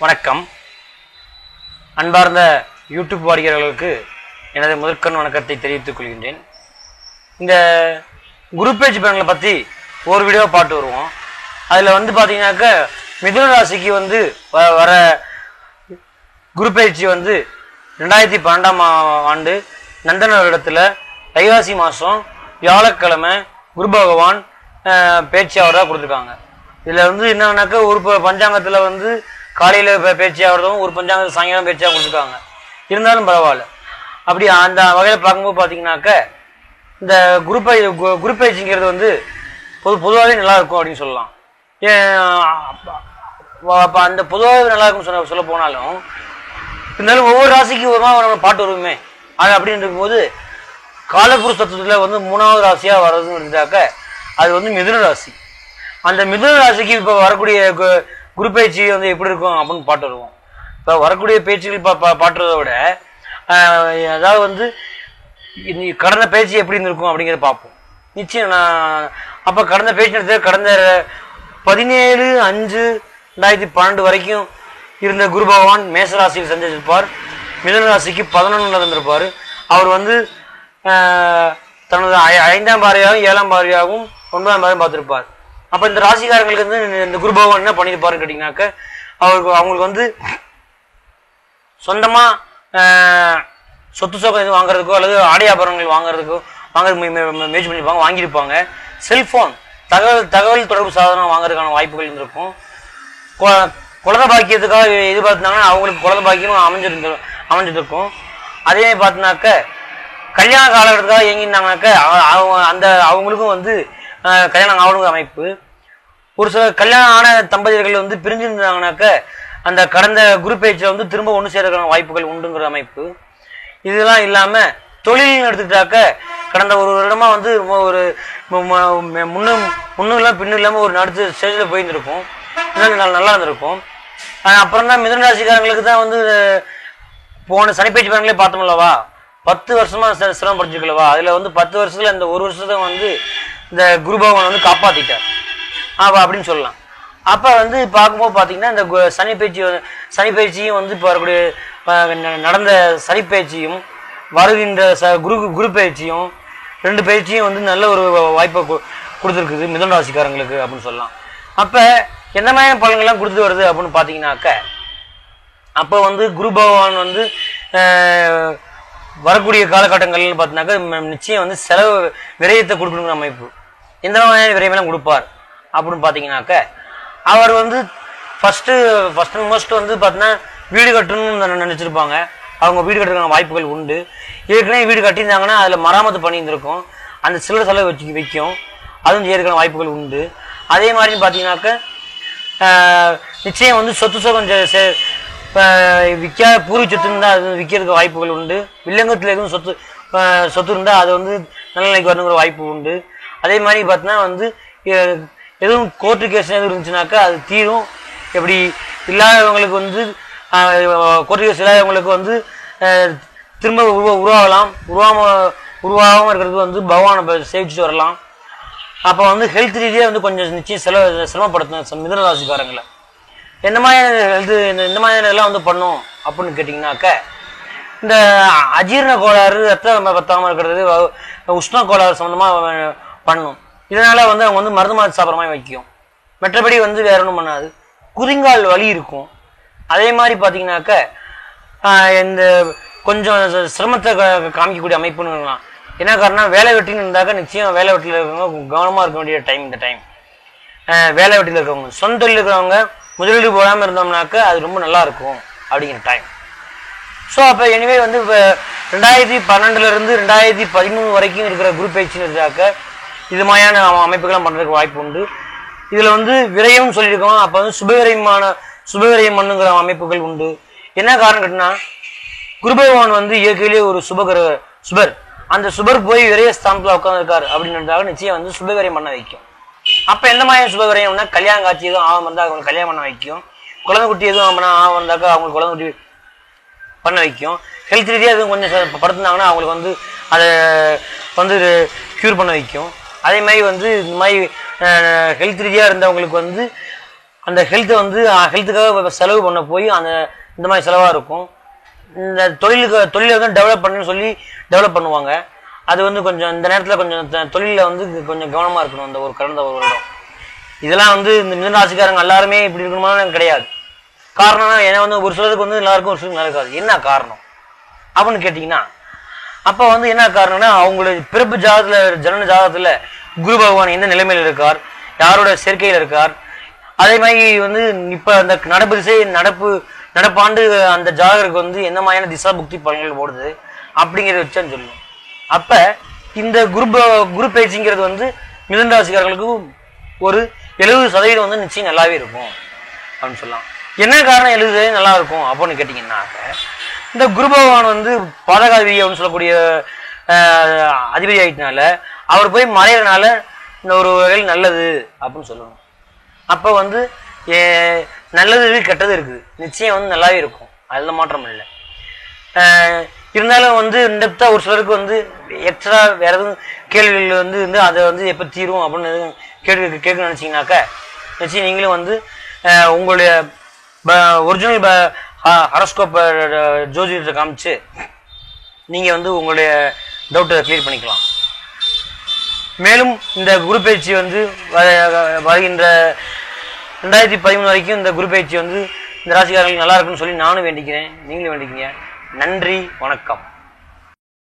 வணக்கம். அன்பார்ந்த யூடியூப் வாடிக்கையாளர்களுக்கு எனது முதற்கண் வணக்கத்தை தெரிவித்துக் கொள்கின்றேன். இந்த குரு பேஜ் பலன்களை பற்றி ஒரு வீடியோ பார்த்து வருவோம். அதில் பார்த்தீங்கன்னாக்க மிதுன ராசிக்கு வர குரு பயிற்சி 2012ஆம் ஆண்டு நந்தன வருடத்தில் தைவாசி மாதம் வியாழக்கிழமை குரு பகவான் பேச்சியாவதாக கொடுத்துருக்காங்க. இதில் என்னன்னாக்கா ஒரு பஞ்சாங்கத்தில் காலையில் பேச்சு ஆகிறதும் ஒரு பஞ்சாங்கத்தில் சாயங்காலம் பேச்சியாக கொடுத்துருக்காங்க. இருந்தாலும் பரவாயில்ல. அப்படி அந்த வகையில் பார்க்கும்போது பார்த்தீங்கன்னாக்க இந்த குரு பயிற்சிங்கிறது பொதுவாகவே நல்லா இருக்கும் அப்படின்னு சொல்லலாம். அப்போ அந்த பொதுவாகவே நல்லா இருக்கும்னு சொல்ல போனாலும் இருந்தாலும் ஒவ்வொரு ராசிக்கு நம்ம பாட்டு வருவோமே. அது அப்படின்னு இருக்கும்போது காலப்புருஷ தத்துவத்தில் 3வது ராசியாக வர்றதுன்னு இருந்தாக்க அது மிதுன ராசி. அந்த மிதுன ராசிக்கு இப்போ வரக்கூடிய குரு பயிற்சி எப்படி இருக்கும் அப்படின்னு பாட்டு வருவோம். இப்போ வரக்கூடிய பயிற்சிகள் பாட்டுறதை விட அதாவது கடந்த பயிற்சி எப்படி இருந்திருக்கும் அப்படிங்கிறத பார்ப்போம். நிச்சயம் அப்போ கடந்த பயிற்சி நடத்த கடந்த 17/5/2012 வரைக்கும் இருந்த குரு பகவான் மேசராசியில் சந்திச்சிருப்பார். மிதுன ராசிக்கு 11 இருந்திருப்பார். அவர் தனது 5ஆம் பார்வையாகவும் 7ஆம் பார்வையாகவும் 9ஆம் பார்வையும் பார்த்துருப்பார். அப்போ இந்த ராசிக்காரங்களுக்கு இந்த குரு பகவான் என்ன பண்ணியிருப்பாருன்னு கேட்டிங்கனாக்க அவங்களுக்கு சொந்தமாக சொத்து சோகம் எதுவும் வாங்குறதுக்கோ அல்லது ஆடை ஆபரணங்கள் வாங்குறதுக்கோ முயற்சி பண்ணியிருப்பாங்க, வாங்கியிருப்பாங்க. செல்ஃபோன் தகவல் தொடர்பு சாதனம் வாங்குறதுக்கான வாய்ப்புகள் இருந்திருக்கும். குழந்தை பாக்கியத்துக்காக எதிர்பார்த்தாங்கன்னா அவங்களுக்கு குழந்தை பாக்கியம் அமைஞ்சிருக்கும். அதே பார்த்தினாக்க கல்யாண காலகட்டத்துக்காக இயங்கியிருந்தாங்கனாக்க அவங்களுக்கும் கல்யாணம் ஆகணுங்கிற அமைப்பு. ஒரு சில கல்யாணம் ஆன தம்பதியர்கள் பிரிஞ்சிருந்தாங்கனாக்க அந்த கடந்த குரு பயிற்சியில் திரும்ப ஒன்று சேர்க்கிற வாய்ப்புகள் உண்டுங்கிற அமைப்பு. இதெல்லாம் இல்லாமல் தொழில்னு எடுத்துக்கிட்டாக்க கடந்த ஒரு வருடமா ஒரு முன்னும் இல்லாமல் பின்னும் இல்லாமல் ஒரு நடுத்து ஸ்டேஜில் போயிருந்துருக்கும். நல்லா இருந்திருக்கும். அப்புறம் தான் மிதுன ராசிக்காரங்களுக்கு தான் போன சனிப்பயிற்சி பலன்களே பார்த்தோம்லவா, 10 வருஷமா சிரமம் படிச்சுக்கலவா. அதில் 10 வருஷத்துல இந்த ஒரு வருஷத்தை இந்த குரு பகவான் காப்பாத்திட்டார் அப்படின்னு சொல்லலாம். அப்போ பார்க்கும்போது பார்த்தீங்கன்னா இந்த சனிப்பயிற்சியும் இப்போ வரக்கூடிய நடந்த சனிப்பயிற்சியும் வருகின்ற குரு பயிற்சியும் 2 பயிற்சியும் நல்ல ஒரு வாய்ப்பை கொடுத்துருக்குது மிதுன ராசிக்காரங்களுக்கு அப்படின்னு சொல்லலாம். அப்போ எந்த மாதிரியான பலன்கள்லாம் கொடுத்துட்டு வருது அப்படின்னு பார்த்தீங்கன்னாக்க அப்போ குரு பகவான் வரக்கூடிய காலகட்டங்கள்னு பார்த்தீங்கன்னாக்க நிச்சயம் செலவு விரயத்தை கொடுக்கணுங்கிற அமைப்பு. எந்த மாதிரியான விரயமெல்லாம் கொடுப்பார் அப்படின்னு பார்த்தீங்கன்னாக்க அவர் ஃபஸ்ட்டு பார்த்தீங்கன்னா வீடு கட்டணும்னு நினச்சிருப்பாங்க. அவங்க வீடு கட்டுறதுக்கான வாய்ப்புகள் உண்டு. ஏற்கனவே வீடு கட்டியிருந்தாங்கன்னா அதில் மராமத்து பண்ணியிருந்திருக்கும். அந்த சில்லறை செலவு வைக்கும். அதுவும் செய்யறதுக்கான வாய்ப்புகள் உண்டு. அதே மாதிரி பார்த்தீங்கன்னாக்க நிச்சயம் சொத்து சோகம் பூர்வீக சொத்து இருந்தால் அது விற்கிறதுக்கு வாய்ப்புகள் உண்டு. வில்லங்கத்தில் எதுவும் சொத்து இருந்தால் அது நல்ல நிலைக்கு வரணுங்கிற வாய்ப்பு உண்டு. அதே மாதிரி பார்த்தீங்கன்னா எதுவும் கோர்ட்டு கேஸ் எதுவும் இருந்துச்சுனாக்கா அது தீரும். எப்படி இல்லாதவங்களுக்கு கோர்ட்டு கேஸ் இல்லாதவங்களுக்கு திரும்ப உருவாகலாம். உருவாகாமல் இருக்கிறது பகவானை சேவிச்சுட்டு வரலாம். அப்போ ஹெல்த் ரீதியாக கொஞ்சம் நிச்சயம் சிரமப்படுத்தணும் மிதுன ராசிக்காரங்களை. எந்த மாதிரியான இந்த மாதிரியான எல்லாம் பண்ணும் அப்படின்னு கேட்டிங்கனாக்க இந்த அஜீரண கோளாறு, ரத்தம் பத்தாமல் இருக்கிறது, உஷ்ண கோளாறு சம்மந்தமாக பண்ணும். இதனால் அவங்க மருந்து மாற்றி சாப்பிட்ற மாதிரி வைக்கும். மற்றபடி வேற ஒன்றும் பண்ணாது. குதிங்கால் வலி இருக்கும். அதே மாதிரி பார்த்தீங்கன்னாக்க இந்த கொஞ்சம் சிரமத்தை காமிக்கக்கூடிய அமைப்புன்னு. என்ன காரணம், வேலை வெட்டின்னு இருந்தாக்க நிச்சயம் வேலை வெட்டியில் இருக்கிறவங்க கவனமாக இருக்க வேண்டிய டைம் இந்த டைம். வேலை வெட்டியில் இருக்கிறவங்க, சொந்த தொழில் இருக்கிறவங்க முதலீடு போடாமல் இருந்தோம்னாக்க அது ரொம்ப நல்லா இருக்கும் அப்படிங்கிற டைம். ஸோ அப்போ எனிவே இப்போ 2012 2013 வரைக்கும் இருக்கிற குரு பயிற்சின்னு இருந்தாக்க இது மாதிரியான அமைப்புகள்லாம் பண்ணுறதுக்கு வாய்ப்பு உண்டு. இதில் விரயம் சொல்லியிருக்கோம். அப்போ சுபவிரயம் பண்ணுங்கிற அமைப்புகள் உண்டு. என்ன காரணம் கேட்டினா குரு பகவான் இயற்கையிலேயே ஒரு சுபர். அந்த சுபர் போய் விரய ஸ்தானத்தில் உட்காந்துருக்காரு அப்படின்றதாக நிச்சயம் சுபவிரயம் பண்ண வைக்கும். அப்போ எந்த மாதிரி சுபவிரயம்னா கல்யாணம் காட்சி எதுவும் ஆகாம இருந்தால் அவங்களுக்கு கல்யாணம் பண்ண வைக்கும். குழந்தை குட்டி எதுவும் ஆகாம இருந்தாக்கா அவங்களுக்கு குழந்தை குட்டி பண்ண வைக்கும். ஹெல்த் ரீதியாக எதுவும் கொஞ்சம் படுத்துனாங்கன்னா அவங்களுக்கு அதை க்யூர் பண்ண வைக்கும். அதே மாதிரி இந்த மாதிரி ஹெல்த் ரீதியாக இருந்தவங்களுக்கு அந்த ஹெல்த்தை வந்து ஹெல்த்துக்காக செலவு பண்ண போய் அந்த இந்த மாதிரி செலவாக இருக்கும். இந்த தொழிலை வந்து டெவலப் பண்ணுன்னு சொல்லி டெவலப் பண்ணுவாங்க. அது வந்து கொஞ்சம் இந்த நேரத்தில் கொஞ்சம் தொழிலில் வந்து கொஞ்சம் கவனமாக இருக்கணும். அந்த கடந்த ஒரு வருடம் இதெல்லாம் வந்து இந்த மிதுனராசிக்காரங்க எல்லாருமே இப்படி இருக்கணுமான்னு கிடையாது. காரணம்னா ஏன்னா வந்து ஒரு சிலருக்கு வந்து எல்லாருக்கும் ஒரு சிலருக்கு நடக்காது. என்ன காரணம் அப்படின்னு கேட்டிங்கன்னா, அப்போ வந்து என்ன காரணம்னா அவங்களுடைய பிறப்பு ஜாதகத்தில் ஜனன ஜாதகத்தில் குரு பகவான் எந்த நிலைமையில் இருக்கார், யாரோட சேர்க்கையில் இருக்கார், அதே மாதிரி வந்து இப்போ அந்த நடப்பாண்டு அந்த ஜாதகருக்கு வந்து என்ன மாதிரியான திசா புக்தி பலன்கள் ஓடுது அப்படிங்கிறத வச்சான்னு சொல்லணும். அப்போ இந்த குரு பயிற்சிங்கிறது வந்து மிதுன ராசிக்காரர்களுக்கு ஒரு 70% வந்து நிச்சயம் நல்லாவே இருக்கும் அப்படின்னு சொல்லலாம். என்ன காரணம் 70% நல்லா இருக்கும் அப்படின்னு கேட்டிங்கன்னாக்க, இந்த குரு பகவான் வந்து பாதகாதிபதி அப்படின்னு சொல்லக்கூடிய அதிபதி ஆகிட்டனால அவர் போய் மறையிறனால இந்த ஒரு வகையில் நல்லது அப்படின்னு சொல்லணும். அப்போ வந்து நல்லது இருக்குது கெட்டது இருக்குது, நிச்சயம் வந்து நல்லாவே இருக்கும், அதில் மாற்றம் இல்லை. இருந்தாலும் வந்து இன்டெப்த்தாக ஒரு சிலருக்கு வந்து எக்ஸ்ட்ரா வேறு எதுவும் கேள்விகள் வந்து அதை வந்து எப்போ தீரும் அப்படின்னு எதுவும் கேட்க நினச்சிங்கனாக்க நிச்சயம் நீங்களும் வந்து உங்களுடைய ஒரிஜினல் ஹாரோஸ்கோப் ஜோதிடத்தை காமிச்சு நீங்கள் வந்து உங்களுடைய டவுட்டை கிளியர் பண்ணிக்கலாம். மேலும் இந்த குரு பயிற்சி வந்து வருகின்ற 2013 வரைக்கும் இந்த குரு பயிற்சி வந்து இந்த ராசிக்காரர்களுக்கு நல்லா இருக்குன்னு சொல்லி நானும் வேண்டிக்கிறேன், நீங்களும் வேண்டிக்கிறீங்க. நன்றி, வணக்கம்.